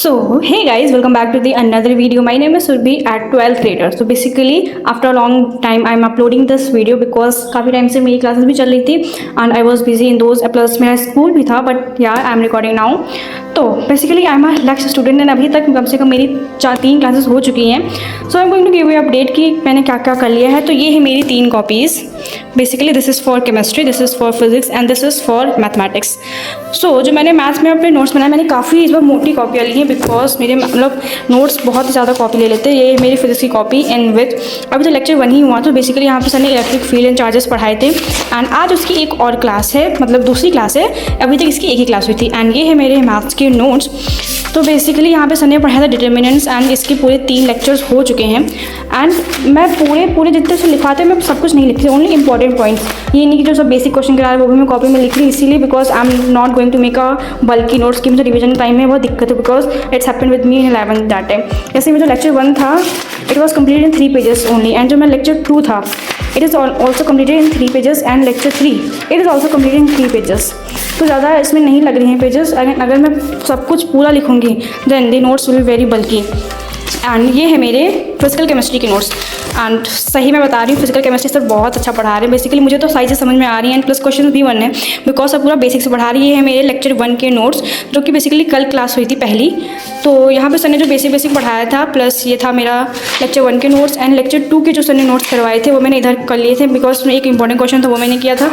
So, hey guys, welcome back to the another video. My name is Surbhi at 12th grader. So basically, after a long time, I'm uploading this video because काफ़ी time से मेरी classes भी चल रही थी and I was busy in those. Plus मेरा school भी था, but yeah, I'm recording now. तो बेसिकली आई एम अ लक्ष्य स्टूडेंट एंड अभी तक कम से कम मेरी 3 क्लासेस हो चुकी हैं. So I am going to give you update कि मैंने क्या क्या कर लिया है. तो ये है मेरी 3 copies. Basically this is for chemistry, this is for physics and this is for mathematics. So जो मैंने मैथ्स में अपने नोट्स बनाए, मैंने काफ़ी इस बार मोटी कॉपियाँ ली हैं बिकॉज मेरे मतलब नोट्स बहुत ज़्यादा कॉपी ले लेते हैं. ये मेरी फिजिक्स की कॉपी एंड विथ अभी तो लेक्चर 1 ही हुआ. तो बेसिकली यहाँ पे सर ने इलेक्ट्रिक फील्ड एंड चार्जेस पढ़ाए थे एंड आज उसकी एक और क्लास है, मतलब दूसरी क्लास है. अभी तक इसकी एक ही क्लास हुई थी एंड ये है मेरे मैथ्स के नोट्स. तो बेसिकली यहाँ पे सर ने पढ़ाया था डिटर्मिनेंट्स एंड इसके पूरे 3 लेक्चर्स हो चुके हैं. एंड मैं पूरे जितने से लिखाते मैं सब कुछ नहीं लिखती, ओनली इंपॉर्टेंट पॉइंट्स. ये नहीं कि जो सब बेसिक क्वेश्चन करा है वो भी मैं कॉपी में लिख रही, इसीलिए because I am not going to make a bulky notes की मुझे रिविजन टाइम में बहुत दिक्कत है because it's happen with me in 11th that time. जैसे मेरा लेक्चर 1 था, it was complete in 3 pages only. And जो मेरा लेक्चर 2 था, it is also completed in 3 pages and lecture 3 it is also completed in 3 pages. तो ज़्यादा इसमें नहीं लग रही हैं पेजेस. अगर मैं सब कुछ पूरा लिखूँगी then the notes will be very bulky. And ये है मेरे फिजिकल केमिस्ट्री के नोट्स. एंड सही मैं बता रही हूँ, फिजिकल केमिस्ट्री सर बहुत अच्छा पढ़ा रहे हैं. बेसिकली मुझे तो सारी चीज़ समझ में आ रही है एंड प्लस क्वेश्चन भी 1 है बिकॉज सर पूरा बेसिक से पढ़ा रही है. ये है मेरे लेक्चर 1 के नोट्स जो कि बेसिकली कल क्लास हुई थी पहली. तो यहाँ पे सर ने जो बेसिक पढ़ाया था प्लस ये था मेरा लेक्चर 1 के नोट्स. एंड लेक्चर 2 के जो सर ने नोट्स करवाए थे वो मैंने इधर कर लिए थे बिकॉज उसमें एक इंपॉर्टेंट क्वेश्चन था वो मैंने किया था.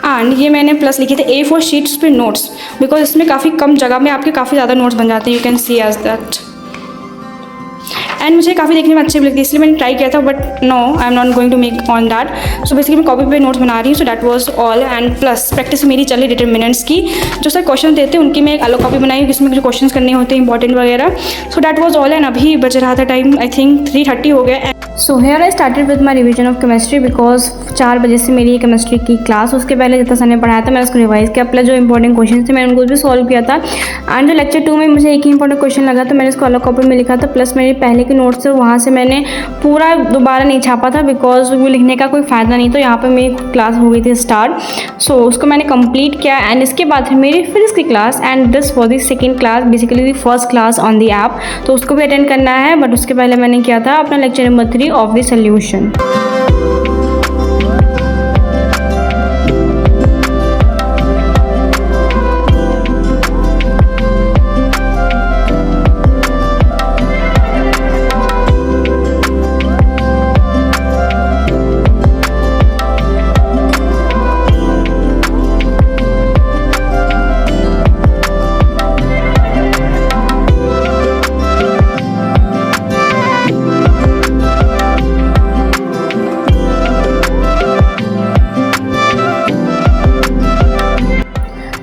एंड ये मैंने प्लस लिखे थे A4 शीट्स पे नोट्स बिकॉज इसमें काफ़ी कम जगह में आपके काफ़ी ज़्यादा नोट्स बन जाते हैं. You can see as that. And मुझे काफ़ी देखने में अच्छी भी लगती है इसलिए मैंने ट्राई किया था, but no I am not going to make on that. So basically मैं कॉपी पे नोट्स बना रही हूँ. So that was all. And plus practice मेरी चली डिटर्मिनेंट्स की. जो सर क्वेश्चन देते हैं उनकी मैं एक अलग कॉपी बनाई हूँ जिसमें जो क्वेश्चन करने होते हैं इंपॉर्टेंट वगैरह. सो दैट वाज ऑल. एंड अभी बच रहा था टाइम, आई थिंक 3:30 हो गया. So here I started with my revision of chemistry because 4 बजे से मेरी केमिस्ट्री की क्लास. उसके पहले जितना सर ने पढ़ाया था मैंने उसको रिवाइज किया, प्लस जो इंपॉर्टेंट क्वेश्चन थे मैंने उनको भी सॉल्व किया था. एंड जो लेक्चर 2 में मुझे एक ही इंपॉर्टेंट क्वेश्चन लगा तो मैंने उसको अलग कॉपी में लिखा था. प्लस मेरे पहले के नोट्स थे वहाँ से मैंने पूरा दोबारा नहीं छापा था बिकॉज वो लिखने का कोई फ़ायदा नहीं. तो यहाँ पर मेरी क्लास हो गई थी स्टार्ट. सो उसको मैंने कंप्लीट किया एंड इसके बाद फिर मेरी फिजिक्स की class and this was the second class, basically the first class on the app. तो उसको भी अटेंड करना है, बट उसके पहले मैंने किया था अपना lecture number 3 of the solution.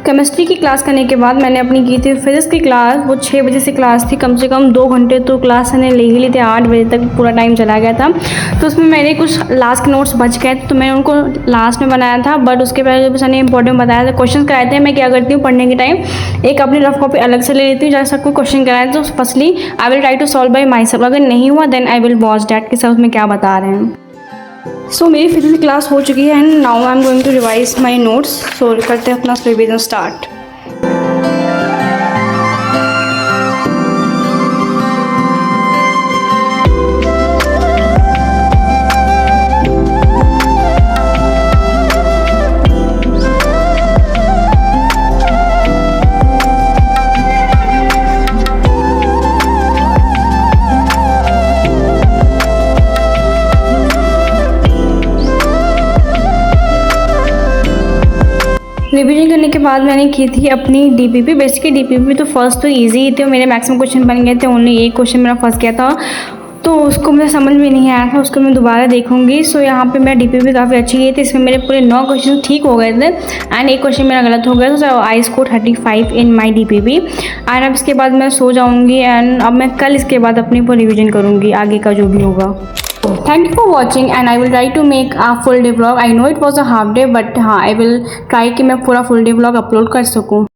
Chemistry की क्लास करने के बाद मैंने अपनी की थी फिजिक्स की क्लास. वो 6 बजे से क्लास थी, कम से कम 2 घंटे तो क्लास ने ले ही ली थी. 8 बजे तक पूरा टाइम चला गया था. तो उसमें मेरे कुछ लास्ट के नोट्स बच गए तो मैंने उनको लास्ट में बनाया था. बट उसके पहले जो सर ने इंपॉर्टेंट बताया था, क्वेश्चन कराए थे, मैं क्या करती हूँ पढ़ने के टाइम एक अपनी रफ कॉपी अलग से ले लेती हूँ. जैसे सबको क्वेश्चन कराए तो firstly I will try to solve by myself. अगर नहीं हुआ then I will watch that कि सर उसमें क्या बता रहे हैं. सो मेरी फिजिक्स की क्लास हो चुकी है and now I am going to revise my notes. So करते हैं अपना रिविजन स्टार्ट. रिविजन करने के बाद मैंने की थी अपनी डीपीपी. बेसिकली डीपीपी तो फर्स्ट तो इजी ही थे, मेरे मैक्सिमम क्वेश्चन बन गए थे. ओनली एक क्वेश्चन मेरा फंस गया था तो उसको मुझे समझ में नहीं आया था, उसको मैं दोबारा देखूंगी. सो यहाँ पे मेरा डीपीपी काफ़ी अच्छी गई थी. इसमें मेरे पूरे 9 क्वेश्चन ठीक हो गए थे एंड एक क्वेश्चन मेरा गलत हो गया. तो I score 35 in my DPP. And अब इसके बाद मैं सो जाऊँगी एंड अब मैं कल इसके बाद अपनी पूरी रिविजन करूँगी आगे का जो भी होगा. Thank you for watching and I will try to make a full day vlog. I know it was a half day but हाँ I will try कि मैं पूरा full day vlog upload कर सकूँ.